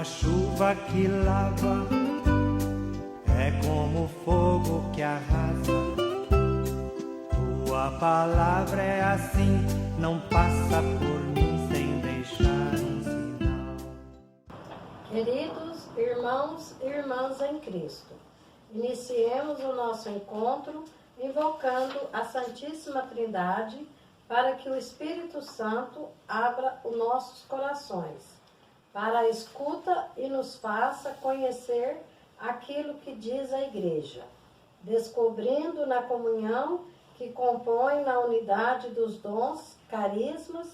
a chuva que lava, é como fogo que arrasa. Tua palavra é assim, não passa por mim sem deixar um sinal. Queridos irmãos e irmãs em Cristo, iniciemos o nosso encontro invocando a Santíssima Trindade para que o Espírito Santo abra os nossos corações para a escuta e nos faça conhecer aquilo que diz a Igreja, descobrindo na comunhão que compõe na unidade dos dons, carismas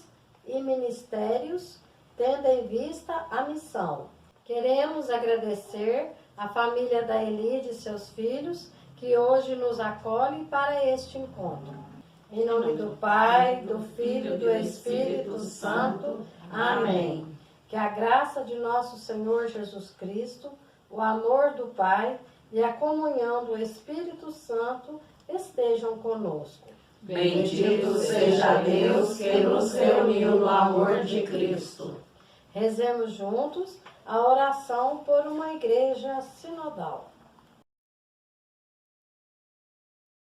e ministérios, tendo em vista a missão. Queremos agradecer à família da Elide e seus filhos que hoje nos acolhem para este encontro. Em nome do Pai, do Filho e do Espírito Santo. Amém. Que a graça de nosso Senhor Jesus Cristo, o amor do Pai e a comunhão do Espírito Santo estejam conosco. Bendito seja Deus que nos reuniu no amor de Cristo. Rezemos juntos a oração por uma igreja sinodal.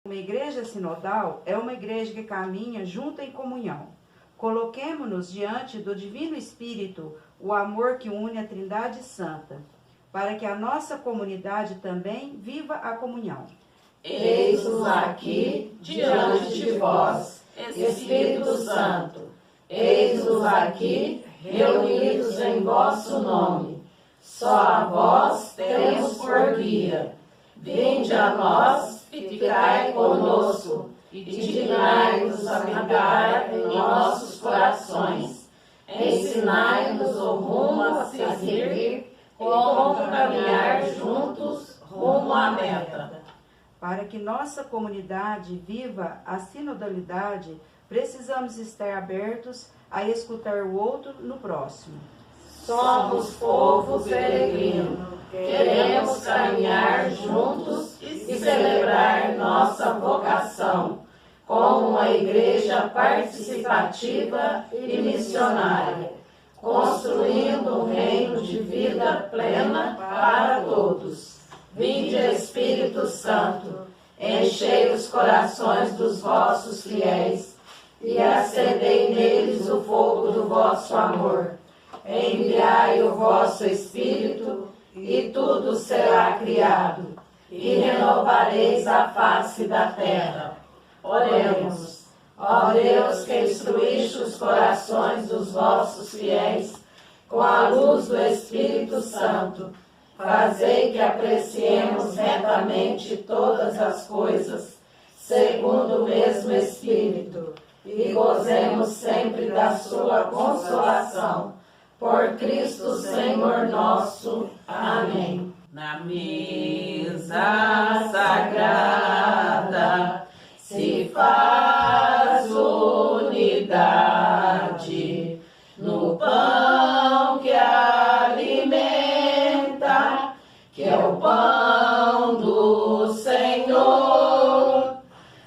Uma igreja sinodal é uma igreja que caminha junta em comunhão. Coloquemo-nos diante do Divino Espírito, o amor que une a Trindade Santa, para que a nossa comunidade também viva a comunhão. Eis-nos aqui diante de vós, Espírito Santo. Eis-nos aqui reunidos em vosso nome. Só a vós temos por guia. Vinde a nós, ficai conosco, e dignai-nos habitar em nossos corações. Ensinai-nos o rumo a seguir, como caminhar juntos rumo à meta. Para que nossa comunidade viva a sinodalidade, precisamos estar abertos a escutar o outro no próximo. Somos povo peregrino, queremos caminhar juntos e celebrar nossa vocação como uma igreja participativa e missionária, construindo um reino de vida plena para todos. Vinde, Espírito Santo, enchei os corações dos vossos fiéis e acendei neles o fogo do vosso amor. Enviai o vosso Espírito e tudo será criado, e renovareis a face da terra. Oremos. Ó Deus, que instruíste os corações dos vossos fiéis com a luz do Espírito Santo, fazei que apreciemos retamente todas as coisas, segundo o mesmo Espírito, e gozemos sempre da sua consolação. Por Cristo Senhor nosso. Amém. Na mesa sagrada se faz unidade, no pão que alimenta, que é o pão do Senhor.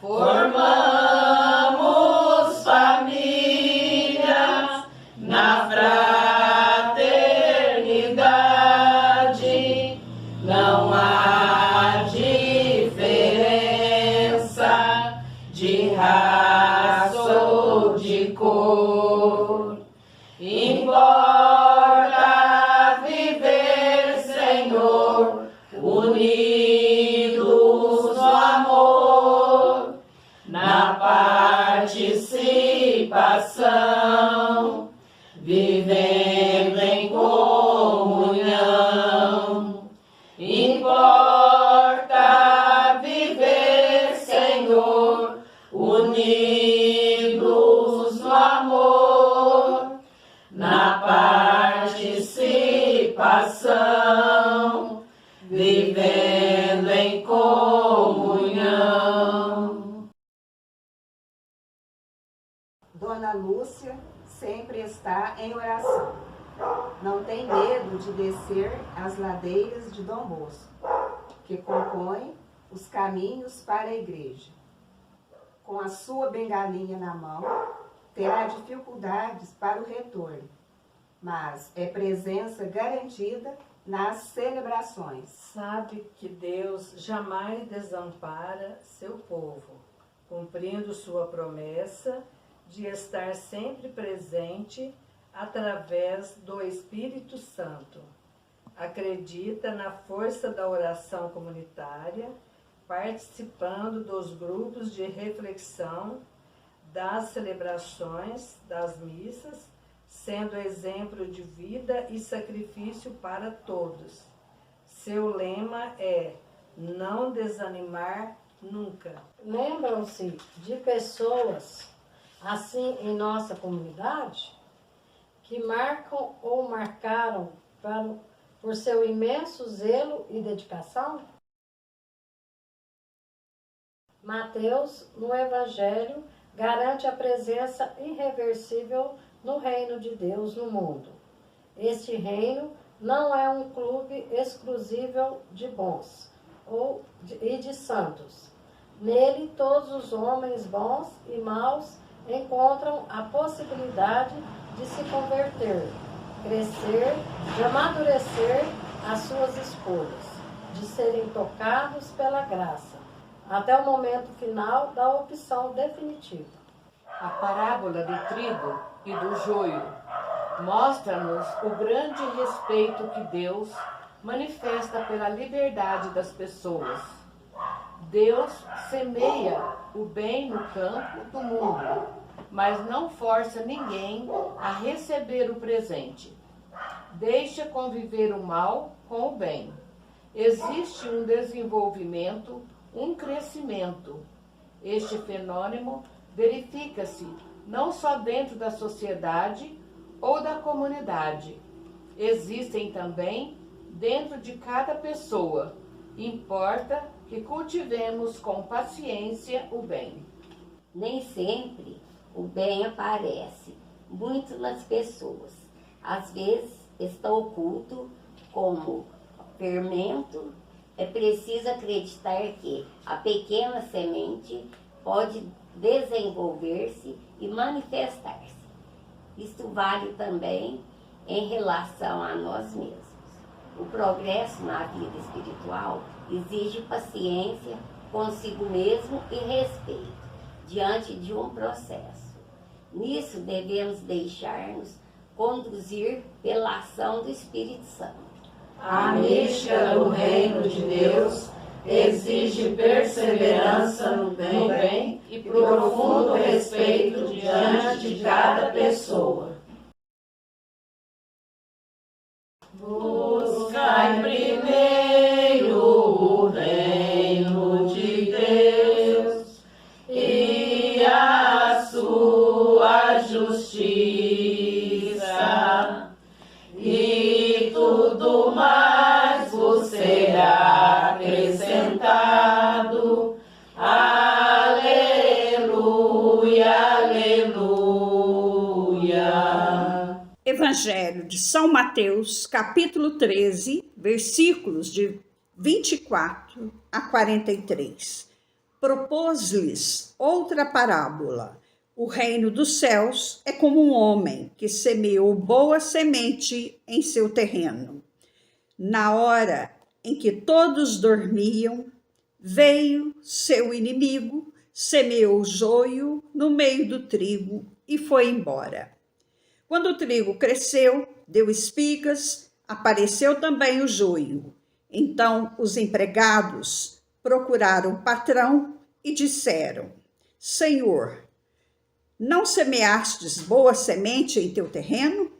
Formamos família na fraternidade, não há diferença de raça ou de cor. Importa viver, Senhor, unidos no amor, na participação, vivendo em comunhão. Importa viver, Senhor, unidos no amor, na participação, vivendo em comunhão. Dona Lúcia sempre está em oração. Não tem medo de descer as ladeiras de Dom Bosco, que compõe os caminhos para a igreja. Com a sua bengalinha na mão, terá dificuldades para o retorno, mas é presença garantida nas celebrações. Sabe que Deus jamais desampara seu povo, cumprindo sua promessa de estar sempre presente através do Espírito Santo. Acredita na força da oração comunitária, participando dos grupos de reflexão, das celebrações, das missas, sendo exemplo de vida e sacrifício para todos. Seu lema é não desanimar nunca. Lembram-se de pessoas assim em nossa comunidade que marcam ou marcaram por seu imenso zelo e dedicação? Mateus, no Evangelho, garante a presença irreversível no reino de Deus no mundo. Este reino não é um clube exclusivo de bons e de santos. Nele, todos os homens bons e maus encontram a possibilidade de se converter, crescer, de amadurecer as suas escolhas, de serem tocados pela graça, até o momento final da opção definitiva. A parábola do trigo e do joio mostra-nos o grande respeito que Deus manifesta pela liberdade das pessoas. Deus semeia o bem no campo do mundo, mas não força ninguém a receber o presente. Deixa conviver o mal com o bem. Existe um desenvolvimento, um crescimento. Este fenômeno verifica-se não só dentro da sociedade ou da comunidade. Existem também dentro de cada pessoa. Importa que cultivemos com paciência o bem. Nem sempre o bem aparece muito nas pessoas. Às vezes está oculto como fermento. É preciso acreditar que a pequena semente pode desenvolver-se e manifestar-se. Isto vale também em relação a nós mesmos. O progresso na vida espiritual exige paciência consigo mesmo e respeito diante de um processo. Nisso devemos deixar-nos conduzir pela ação do Espírito Santo. A mística do reino de Deus exige perseverança no bem e profundo respeito diante de cada pessoa. Buscai primeiro o reino de Deus e a sua justiça, e tudo mais vos será acrescentado. Aleluia, aleluia. Evangelho de São Mateus, capítulo 13, versículos de 24 a 43. Propôs-lhes outra parábola. O reino dos céus é como um homem que semeou boa semente em seu terreno. Na hora em que todos dormiam, veio seu inimigo, semeou joio no meio do trigo e foi embora. Quando o trigo cresceu, deu espigas, apareceu também o joio. Então os empregados procuraram o patrão e disseram: Senhor, não semeastes boa semente em teu terreno?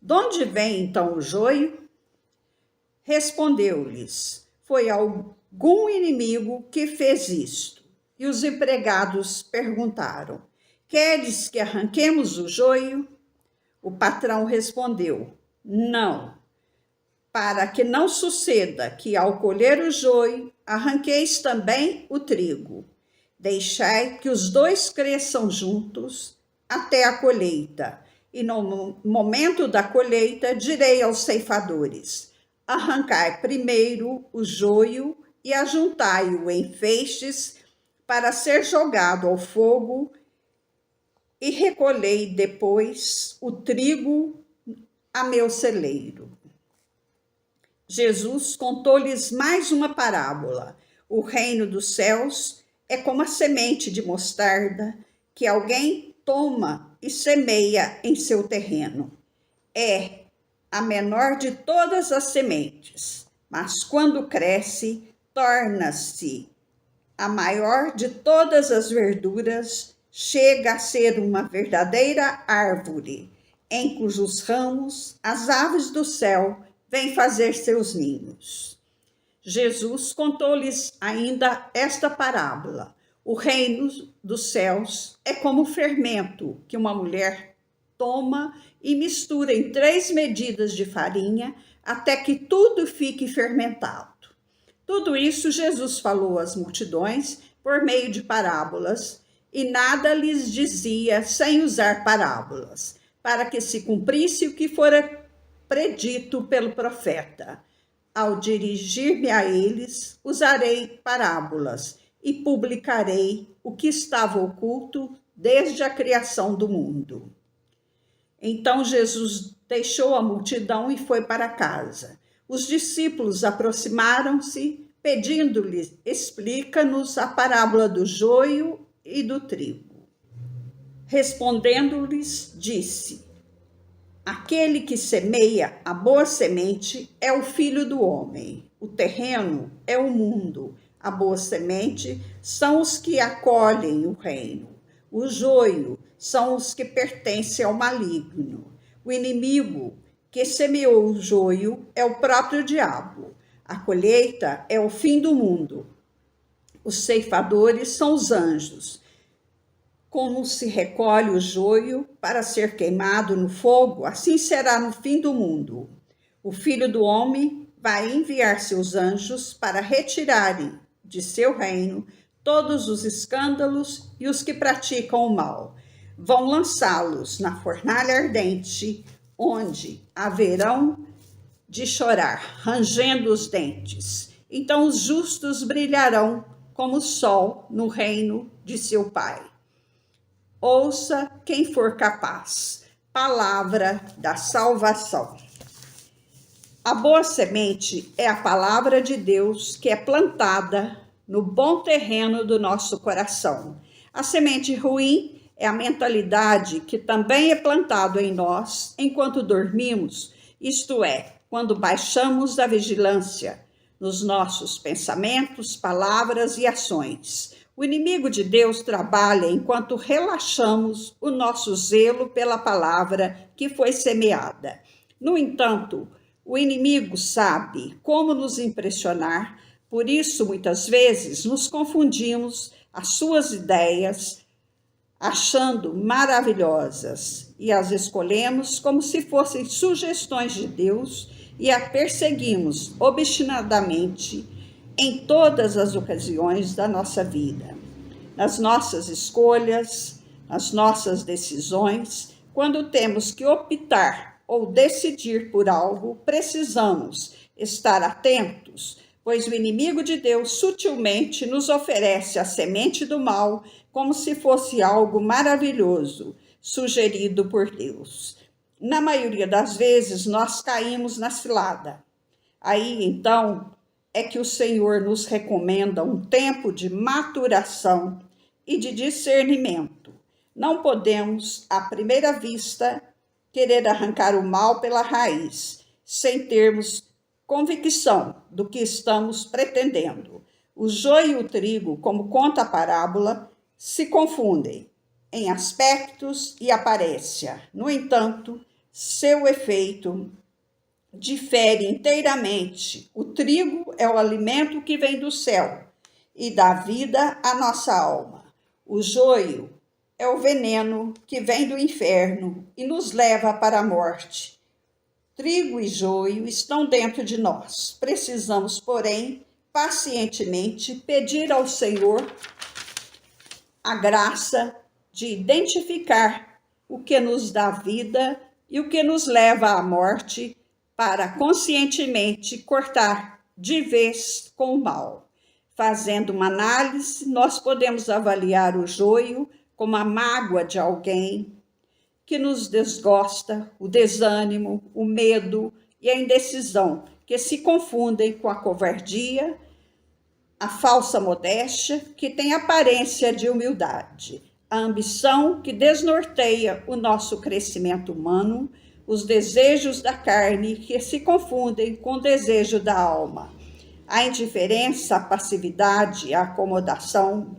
De onde vem então o joio? Respondeu-lhes: Foi algum inimigo que fez isto. E os empregados perguntaram: Queres que arranquemos o joio? O patrão respondeu: Não, para que não suceda que ao colher o joio, arranqueis também o trigo. Deixai que os dois cresçam juntos até a colheita. E no momento da colheita, direi aos ceifadores: arrancai primeiro o joio e ajuntai-o em feixes para ser jogado ao fogo, e recolhei depois o trigo a meu celeiro. Jesus contou-lhes mais uma parábola. O reino dos céus é como a semente de mostarda que alguém toma e semeia em seu terreno. É a menor de todas as sementes, mas quando cresce, torna-se a maior de todas as verduras, chega a ser uma verdadeira árvore, em cujos ramos as aves do céu vêm fazer seus ninhos. Jesus contou-lhes ainda esta parábola. O reino dos céus é como o fermento que uma mulher toma e mistura em 3 medidas de farinha até que tudo fique fermentado. Tudo isso Jesus falou às multidões por meio de parábolas, e nada lhes dizia sem usar parábolas, para que se cumprisse o que fora predito pelo profeta. Ao dirigir-me a eles, usarei parábolas e publicarei o que estava oculto desde a criação do mundo. Então Jesus deixou a multidão e foi para casa. Os discípulos aproximaram-se, pedindo-lhe: explica-nos a parábola do joio e do trigo. Respondendo-lhes, disse: aquele que semeia a boa semente é o Filho do Homem. O terreno é o mundo. A boa semente são os que acolhem o reino. O joio são os que pertencem ao maligno. O inimigo que semeou o joio é o próprio diabo. A colheita é o fim do mundo. Os ceifadores são os anjos. Como se recolhe o joio para ser queimado no fogo, assim será no fim do mundo. O Filho do Homem vai enviar seus anjos para retirarem de seu reino todos os escândalos e os que praticam o mal. Vão lançá-los na fornalha ardente, onde haverão de chorar, rangendo os dentes. Então os justos brilharão como o sol no reino de seu Pai. Ouça quem for capaz. Palavra da salvação. A boa semente é a palavra de Deus que é plantada no bom terreno do nosso coração. A semente ruim é a mentalidade que também é plantada em nós enquanto dormimos, isto é, quando baixamos a vigilância nos nossos pensamentos, palavras e ações. O inimigo de Deus trabalha enquanto relaxamos o nosso zelo pela palavra que foi semeada. No entanto, o inimigo sabe como nos impressionar, por isso muitas vezes nos confundimos as suas ideias, achando maravilhosas, e as escolhemos como se fossem sugestões de Deus e a perseguimos obstinadamente em todas as ocasiões da nossa vida. Nas nossas escolhas, nas nossas decisões, quando temos que optar ou decidir por algo, precisamos estar atentos, pois o inimigo de Deus sutilmente nos oferece a semente do mal como se fosse algo maravilhoso, sugerido por Deus. Na maioria das vezes, nós caímos na cilada. Aí, então, é que o Senhor nos recomenda um tempo de maturação e de discernimento. Não podemos, à primeira vista, querer arrancar o mal pela raiz, sem termos convicção do que estamos pretendendo. O joio e o trigo, como conta a parábola, se confundem em aspectos e aparência. No entanto, seu efeito difere inteiramente. O trigo é o alimento que vem do céu e dá vida à nossa alma. O joio é o veneno que vem do inferno e nos leva para a morte. Trigo e joio estão dentro de nós. Precisamos, porém, pacientemente pedir ao Senhor a graça de identificar o que nos dá vida e o que nos leva à morte, para conscientemente cortar de vez com o mal. Fazendo uma análise, nós podemos avaliar o joio como a mágoa de alguém que nos desgosta, o desânimo, o medo e a indecisão, que se confundem com a covardia, a falsa modéstia, que tem aparência de humildade, a ambição que desnorteia o nosso crescimento humano, os desejos da carne que se confundem com o desejo da alma, a indiferença, a passividade, a acomodação.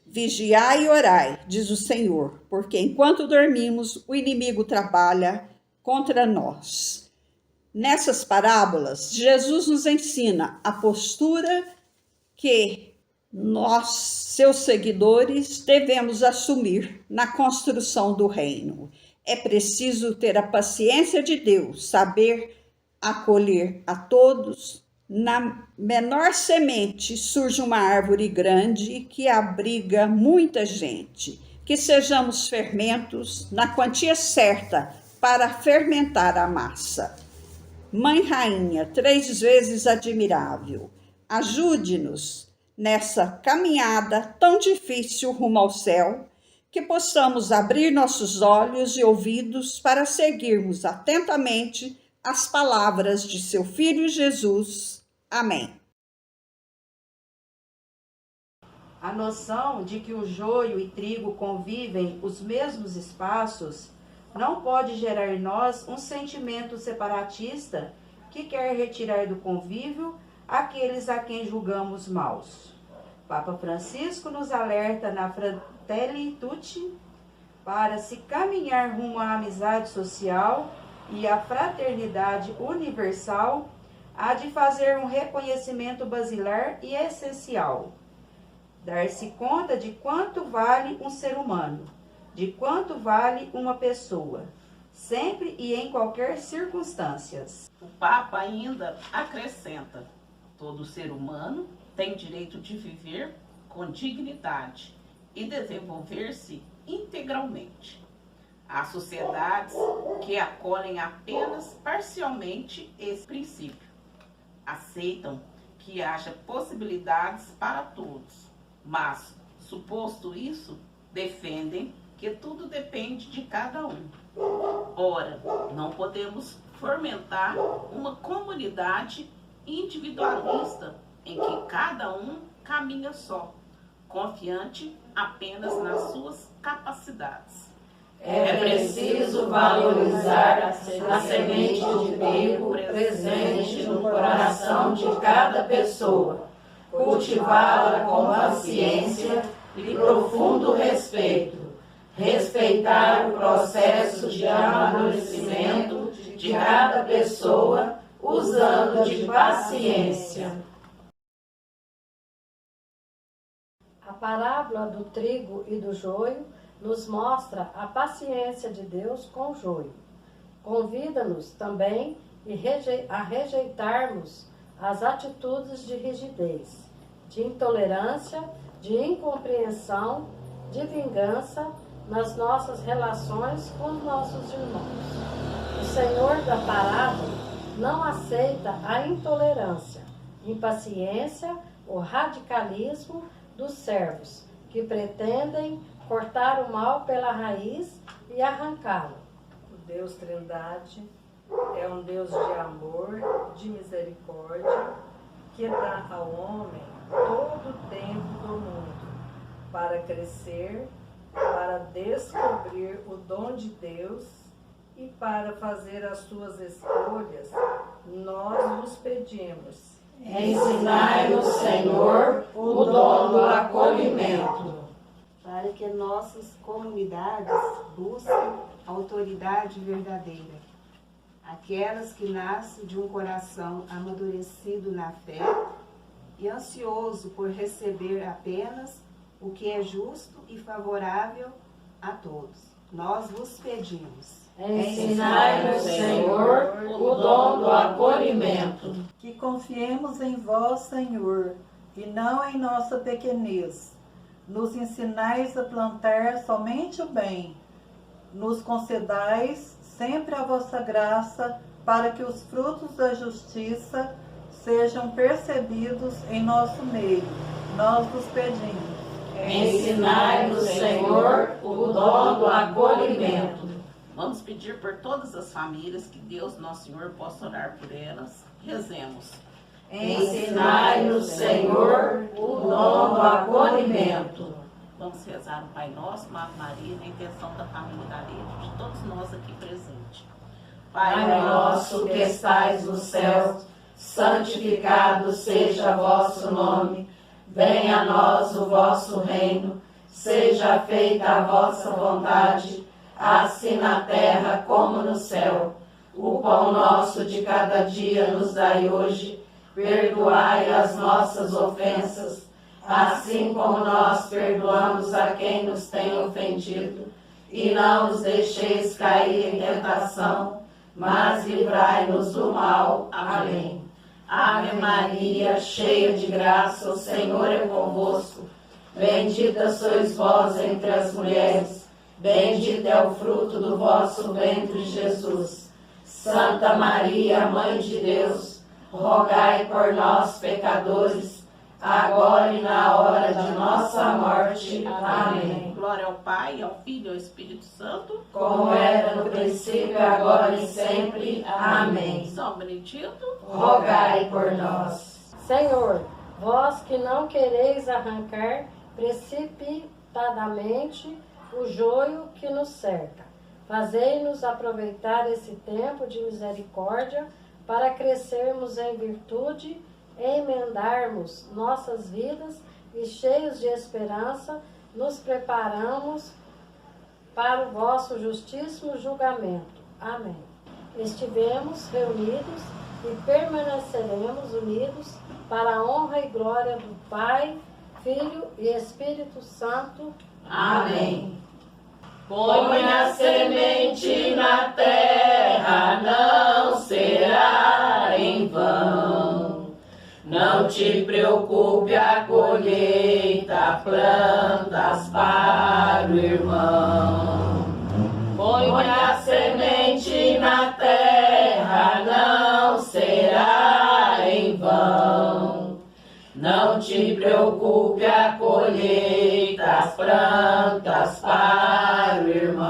Vigiai e orai, diz o Senhor, porque enquanto dormimos, o inimigo trabalha contra nós. Nessas parábolas, Jesus nos ensina a postura que nós, seus seguidores, devemos assumir na construção do reino. É preciso ter a paciência de Deus, saber acolher a todos. Na menor semente surge uma árvore grande que abriga muita gente. Que sejamos fermentos na quantia certa para fermentar a massa. Mãe Rainha, 3 vezes admirável, ajude-nos nessa caminhada tão difícil rumo ao céu, que possamos abrir nossos olhos e ouvidos para seguirmos atentamente as palavras de seu Filho Jesus. Amém. A noção de que o joio e trigo convivem os mesmos espaços não pode gerar em nós um sentimento separatista que quer retirar do convívio aqueles a quem julgamos maus. Papa Francisco nos alerta na Fratelli Tutti para se caminhar rumo à amizade social e à fraternidade universal, há de fazer um reconhecimento basilar e essencial. Dar-se conta de quanto vale um ser humano, de quanto vale uma pessoa, sempre e em qualquer circunstância. O Papa ainda acrescenta: todo ser humano tem direito de viver com dignidade e desenvolver-se integralmente. Há sociedades que acolhem apenas parcialmente esse princípio. Aceitam que haja possibilidades para todos, mas, suposto isso, defendem que tudo depende de cada um. Ora, não podemos fomentar uma comunidade individualista em que cada um caminha só, confiante apenas nas suas capacidades. É preciso valorizar a semente de trigo presente no coração de cada pessoa, cultivá-la com paciência e profundo respeito, respeitar o processo de amadurecimento de cada pessoa, usando de paciência. A parábola do trigo e do joio nos mostra a paciência de Deus com o joio. Convida-nos também a rejeitarmos as atitudes de rigidez, de intolerância, de incompreensão, de vingança nas nossas relações com os nossos irmãos. O Senhor da parábola não aceita a intolerância, impaciência ou radicalismo dos servos que pretendem cortar o mal pela raiz e arrancá-lo. O Deus Trindade é um Deus de amor, de misericórdia, que dá ao homem todo o tempo do mundo para crescer, para descobrir o dom de Deus e para fazer as suas escolhas. Nós vos pedimos: ensinai-nos, Senhor, o dom do acolhimento, para que nossas comunidades busquem a autoridade verdadeira, aquelas que nascem de um coração amadurecido na fé e ansioso por receber apenas o que é justo e favorável a todos. Nós vos pedimos: ensinai-nos, Senhor, o dom do acolhimento. Que confiemos em vós, Senhor, e não em nossa pequenez. Nos ensinais a plantar somente o bem. Nos concedais sempre a vossa graça, para que os frutos da justiça sejam percebidos em nosso meio. Nós vos pedimos. Ensinai-nos, Senhor, o dom do acolhimento. Vamos pedir por todas as famílias que Deus, nosso Senhor, possa orar por elas. Rezemos. Ensinai-nos, Senhor, o dom do acolhimento. Vamos rezar o Pai Nosso, uma Ave Maria, na intenção da família Garejo, de todos nós aqui presentes. Pai nosso que estais no céu, santificado seja vosso nome. Venha a nós o vosso reino. Seja feita a vossa vontade, assim na terra como no céu. O pão nosso de cada dia nos dai hoje. Perdoai as nossas ofensas, assim como nós perdoamos a quem nos tem ofendido. E não nos deixeis cair em tentação, mas livrai-nos do mal. Amém. Ave Maria, cheia de graça, o Senhor é convosco. Bendita sois vós entre as mulheres, bendito é o fruto do vosso ventre, Jesus. Santa Maria, Mãe de Deus, rogai por nós, pecadores, agora e na hora de nossa morte. Amém. Glória ao Pai, ao Filho e ao Espírito Santo, como era no princípio, agora e sempre. Amém. São Benedito, rogai por nós. Senhor, vós que não quereis arrancar precipitadamente o joio que nos cerca, fazei-nos aproveitar esse tempo de misericórdia para crescermos em virtude e emendarmos nossas vidas e, cheios de esperança, nos preparamos para o vosso justíssimo julgamento. Amém. Estivemos reunidos e permaneceremos unidos para a honra e glória do Pai, Filho e Espírito Santo. Amém. Põe a semente na terra, não será em vão. Não te preocupe a colheita, plantas para o irmão. Põe a semente na terra, não será em vão. Não te preocupe a colheita, as plantas para o irmão.